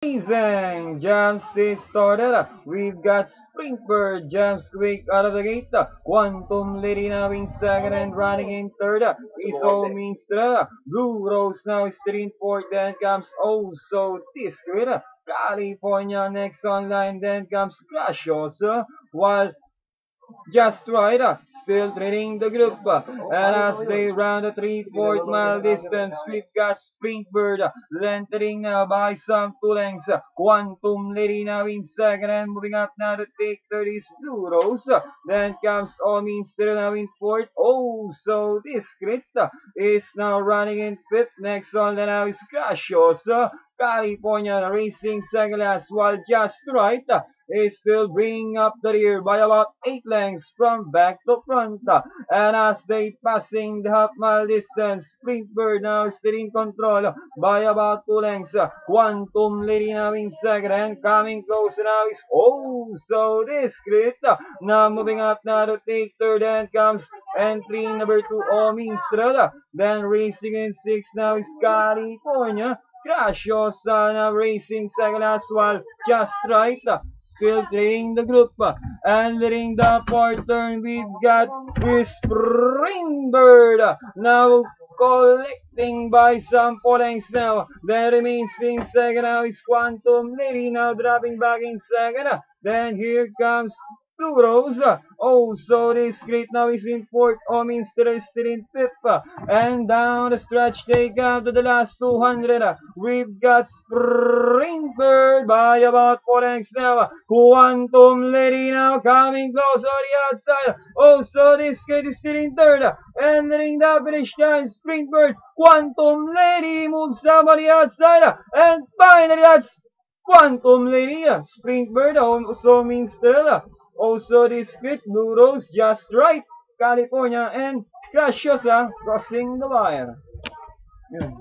Amazing jumps is started. We've got Springbird jumps quick out of the gate. Quantum Lady now in second and running in third. Is all means third. Blue Rose now is three in fourth. Then comes also Discreet. California next online. Then comes Graciosa. While just right, still trailing the group. And as they round the 3/4 mile distance, we've got Springbird lengthening now by some 2 lengths. Quantum Lady now in second and moving up now to take third is Blue Rose. Then comes All Means still now in fourth. Oh, so Discreet is now running in fifth. Next on the now is Graciosa. California racing second last, while Just Right is still bringing up the rear by about 8 lengths from back to front. And as they passing the half-mile distance, Springbird now still in control by about 2 lengths. Quantum Lady now in second and coming close now is Oh So Discreet. Now moving up now to take third and comes entry number 2, Ominstrad. Then racing in sixth now is California. Graciosa now racing second as well. Just Right still trailing the group. And leading the fourth turn, we've got Springbird now collecting by some 4 lengths now. Then remains in second now is Quantum Lady now dropping back in second. Then here comes Blue Rose. Oh, so Discreet now is in fourth. Ominster is still in fifth. And down the stretch they come to the last 200. We've got Springbird by about 4 lengths now. Quantum Lady now coming close on the outside. Oh, so Discreet is still in third. Entering the finish line, Springbird. Quantum Lady moves down on the outside. And finally that's Quantum Lady. Springbird also means still. Also Discreet, Blue Rose, Just Right, California, and Graciosa crossing the wire. Yun.